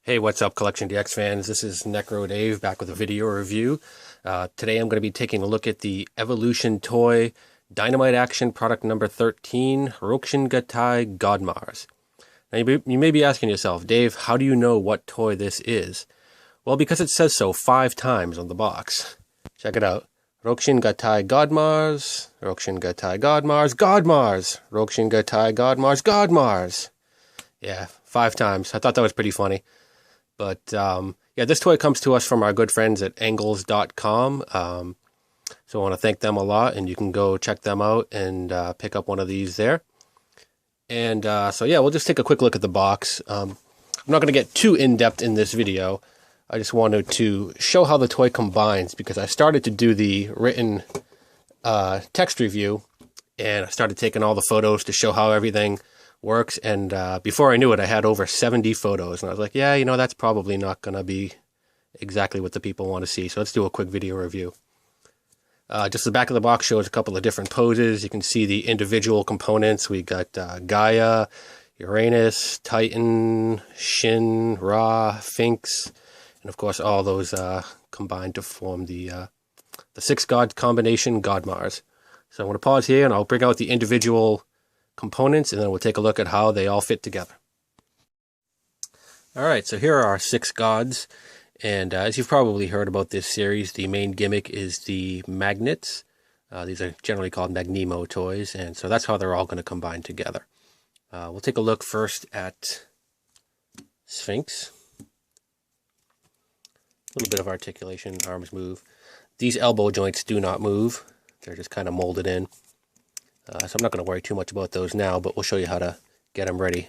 Hey, what's up, CollectionDX fans? This is Necro Dave back with a video review. Today I'm going to be taking a look at the Evolution Toy Dynamite Action product number 13, Rokushingattai Godmars. Now you may be asking yourself, Dave, how do you know what toy this is? Well, because it says so 5 times on the box. Check it out. Rokushingattai Godmars, Rokushingattai Godmars, Godmars, Rokushingattai Godmars, Godmars. Yeah, 5 times. I thought that was pretty funny. But yeah, this toy comes to us from our good friends at angles.com. So I want to thank them a lot, and you can go check them out and pick up one of these there. And so yeah, we'll just take a quick look at the box. I'm not going to get too in-depth in this video. I just wanted to show how the toy combines, because I started to do the written text review, and I started taking all the photos to show how everything works, and before I knew it, I had over 70 photos, and I was like, yeah, that's probably not going to be exactly what the people want to see, so let's do a quick video review. Just the back of the box shows a couple of different poses. You can see the individual components. We got Gaia, Uranus, Titan, Shin, Ra, Sphinx, and of course all those combined to form the 6-god combination, Godmars. So I'm going to pause here, and I'll bring out the individual components, and then we'll take a look at how they all fit together. Alright, so here are our 6 gods, and as you've probably heard about this series, the main gimmick is the magnets. These are generally called Magnemo toys, and so that's how they're all going to combine together. We'll take a look first at Sphinx. A little bit of articulation, arms move. These elbow joints do not move, they're just kind of molded in. So I'm not going to worry too much about those now, but we'll show you how to get them ready.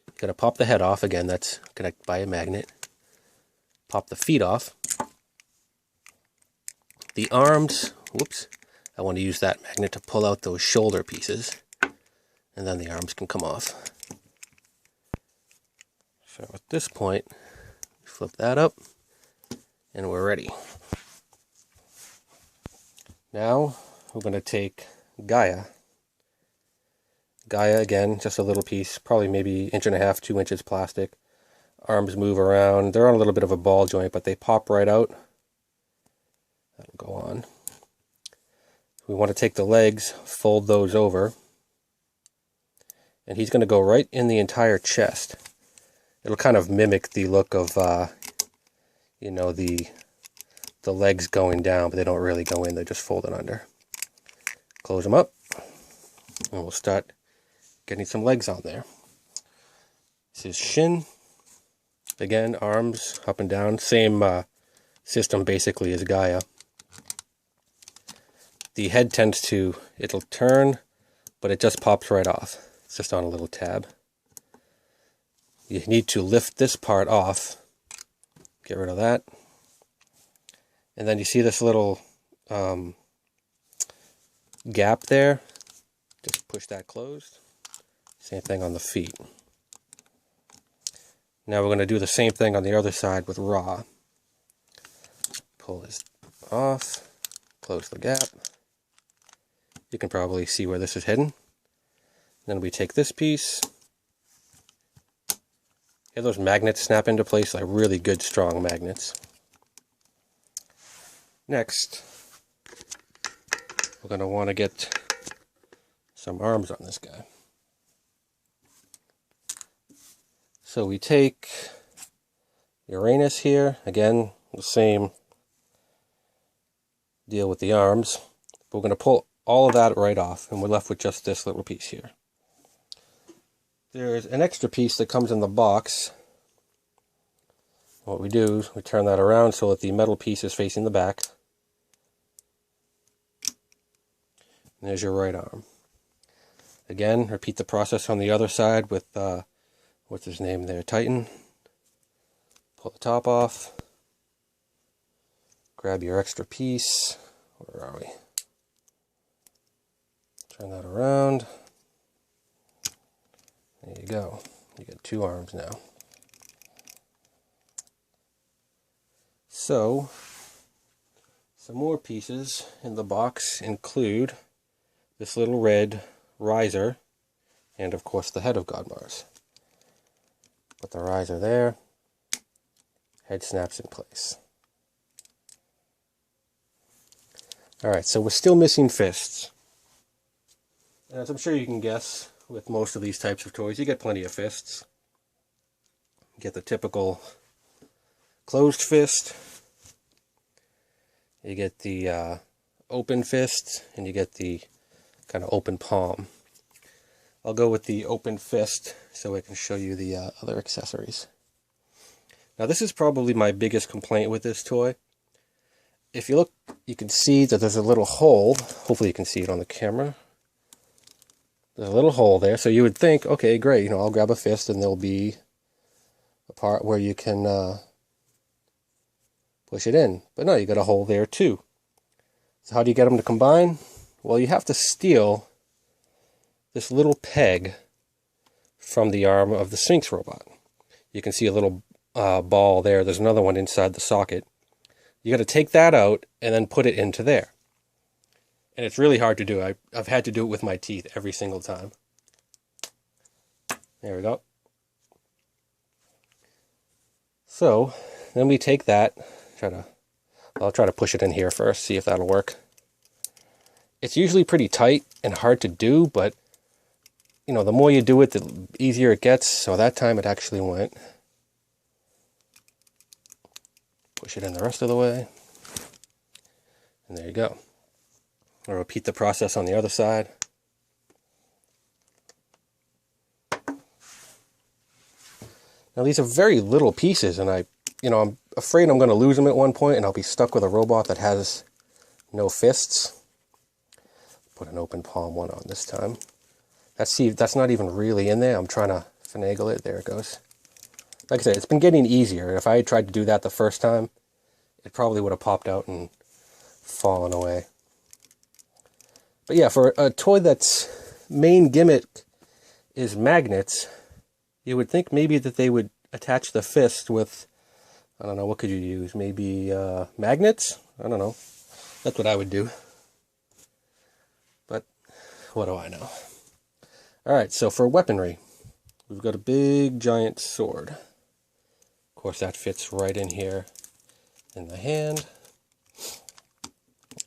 You're going to pop the head off. Again, that's connected by a magnet. Pop the feet off. The arms, whoops, I want to use that magnet to pull out those shoulder pieces, and then the arms can come off. So at this point, flip that up, and we're ready. Now, we're going to take Gaia. Gaia, again, just a little piece, probably maybe 1.5 inches, 2 inches plastic. Arms move around. They're on a little bit of a ball joint, but they pop right out. That'll go on. We want to take the legs, fold those over, and he's going to go right in the entire chest. It'll kind of mimic the look of, the legs going down, but they don't really go in, they're just folded under. Close them up, and we'll start getting some legs on there. This is Shin. Again, arms up and down. Same system basically as Gaia. The head it'll turn, but it just pops right off. It's just on a little tab. You need to lift this part off. Get rid of that. And then you see this little gap there. Just push that closed. Same thing on the feet. Now we're going to do the same thing on the other side with Ra. Pull this off, close the gap. You can probably see where this is hidden. Then we take this piece. Have those magnets snap into place, like really good strong magnets. Next, we're going to want to get some arms on this guy. So we take Uranus here, again, the same deal with the arms. But we're going to pull all of that right off, and we're left with just this little piece here. There's an extra piece that comes in the box. What we do is we turn that around so that the metal piece is facing the back. And there's your right arm. Again, repeat the process on the other side with what's his name there, Titan. Pull the top off. Grab your extra piece. Where are we? Turn that around. There you go. You got 2 arms now. So, some more pieces in the box include this little red riser, and of course the head of Godmars. Put the riser there. head snaps in place. Alright, so we're still missing fists. As I'm sure you can guess, with most of these types of toys, you get plenty of fists. You get the typical closed fist, you get the open fist, and you get the kind of open palm. I'll go with the open fist so I can show you the other accessories. Now this is probably my biggest complaint with this toy. If you look, you can see that there's a little hole. Hopefully you can see it on the camera. There's a little hole there, so you would think, okay, great, I'll grab a fist and there'll be a part where you can push it in. But no, you got a hole there too. So how do you get them to combine? Well, you have to steal this little peg from the arm of the Sphinx robot. You can see a little ball there. There's another one inside the socket. You got to take that out and then put it into there. And it's really hard to do. I've had to do it with my teeth every single time. There we go. So, then we take that, I'll try to push it in here first, see if that'll work. It's usually pretty tight and hard to do, but, the more you do it, the easier it gets. So that time it actually went. Push it in the rest of the way. And there you go. I'll repeat the process on the other side. Now these are very little pieces, and I'm afraid I'm going to lose them at one point and I'll be stuck with a robot that has no fists. Put an open palm one on this time. That's not even really in there. I'm trying to finagle it. There it goes. Like I said, it's been getting easier. If I had tried to do that the first time, it probably would have popped out and fallen away. But yeah, for a toy that's main gimmick is magnets, you would think maybe that they would attach the fist with, I don't know, what could you use? Maybe magnets? I don't know. That's what I would do. But what do I know? Alright, so for weaponry, we've got a big giant sword. Of course, that fits right in here in the hand.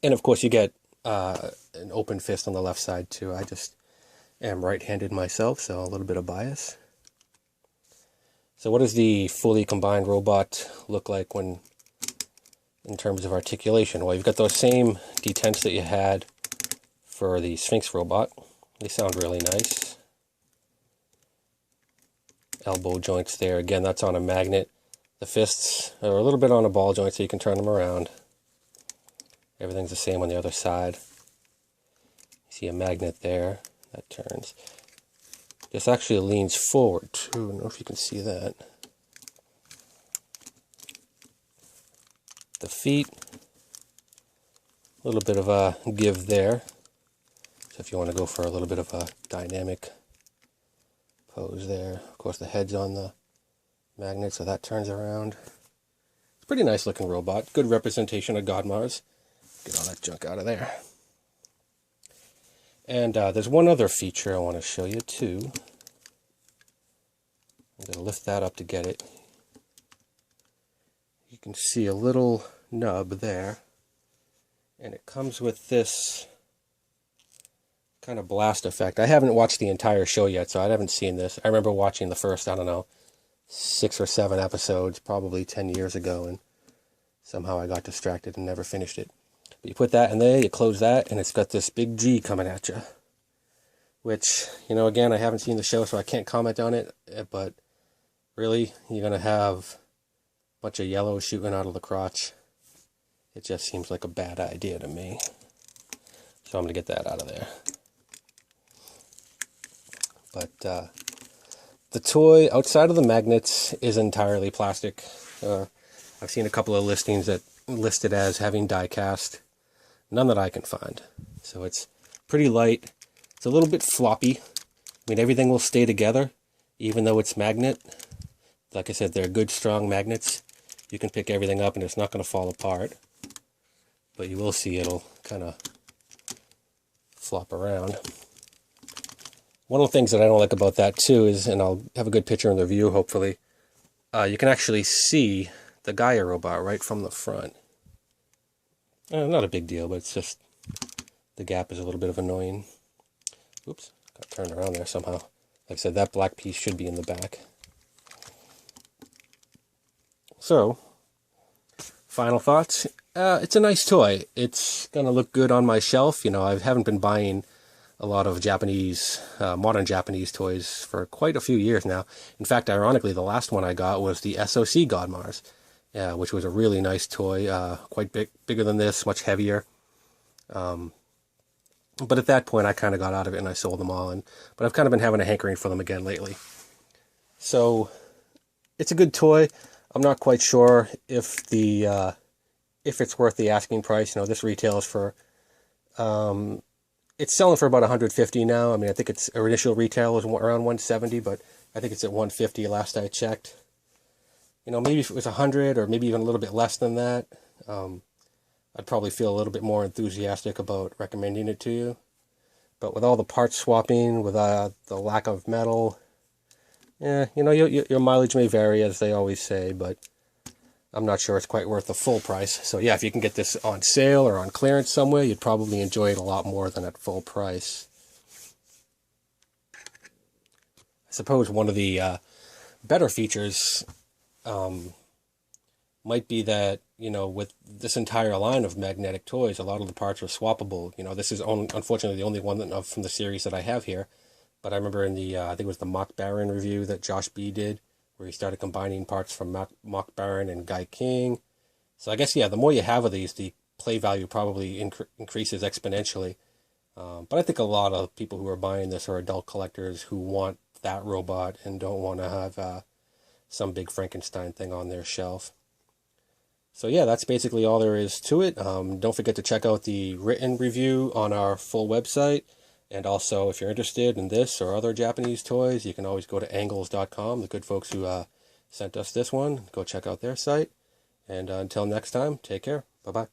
And of course, you get an open fist on the left side too. I just am right-handed myself, so a little bit of bias. So what does the fully combined robot look like in terms of articulation? Well, you've got those same detents that you had for the Sphinx robot. They sound really nice. Elbow joints there. Again, that's on a magnet. The fists are a little bit on a ball joint, so you can turn them around. Everything's the same on the other side. You see a magnet there that turns. This actually leans forward too. I don't know if you can see that. The feet, a little bit of a give there. So if you want to go for a little bit of a dynamic pose there. Of course, the head's on the magnet, so that turns around. It's a pretty nice looking robot. Good representation of Godmars. Get all that junk out of there. And there's one other feature I want to show you too. I'm going to lift that up to get it. You can see a little nub there. And it comes with this kind of blast effect. I haven't watched the entire show yet, so I haven't seen this. I remember watching the first, I don't know, 6 or 7 episodes, probably 10 years ago, and somehow I got distracted and never finished it. But you put that in there, you close that, and it's got this big G coming at you. Which, again, I haven't seen the show, so I can't comment on it, but really, you're going to have a bunch of yellow shooting out of the crotch. It just seems like a bad idea to me. So I'm going to get that out of there. But the toy, outside of the magnets, is entirely plastic. I've seen a couple of listings that list it as having die cast. None that I can find. So it's pretty light. It's a little bit floppy. I mean, everything will stay together, even though it's magnet. Like I said, they're good, strong magnets. You can pick everything up and it's not going to fall apart. But you will see it'll kind of flop around. One of the things that I don't like about that too is, and I'll have a good picture in the review hopefully, you can actually see the Gaia robot right from the front. Not a big deal, but it's just the gap is a little bit of annoying. Oops, got turned around there somehow. Like I said, that black piece should be in the back. So, final thoughts. It's a nice toy. It's going to look good on my shelf. You know, I haven't been buying a lot of Japanese, modern Japanese toys for quite a few years now. In fact, ironically, the last one I got was the SOC Godmars, which was a really nice toy, quite bigger than this, much heavier. But at that point, I kind of got out of it and I sold them all. But I've kind of been having a hankering for them again lately. So, it's a good toy. I'm not quite sure if it's worth the asking price. You know, this retails for, it's selling for about $150 now. I mean, I think its initial retail was around $170, but I think it's at $150 last I checked. You know, maybe if it was $100 or maybe even a little bit less than that, I'd probably feel a little bit more enthusiastic about recommending it to you. But with all the parts swapping, with the lack of metal, yeah, you know, your mileage may vary, as they always say, but I'm not sure it's quite worth the full price. So yeah, if you can get this on sale or on clearance somewhere, you'd probably enjoy it a lot more than at full price. I suppose one of the better features might be that, you know, with this entire line of magnetic toys, a lot of the parts are swappable. You know, this is unfortunately the only one from the series that I have here. But I remember in the, I think it was the Mock Baron review that Josh B did, where he started combining parts from Mock Baron and Guy King. So I guess, yeah, the more you have of these, the play value probably increases exponentially. But I think a lot of people who are buying this are adult collectors who want that robot and don't want to have some big Frankenstein thing on their shelf. So yeah, that's basically all there is to it. Don't forget to check out the written review on our full website. And also, if you're interested in this or other Japanese toys, you can always go to angles.com. The good folks who sent us this one, go check out their site. And until next time, take care. Bye-bye.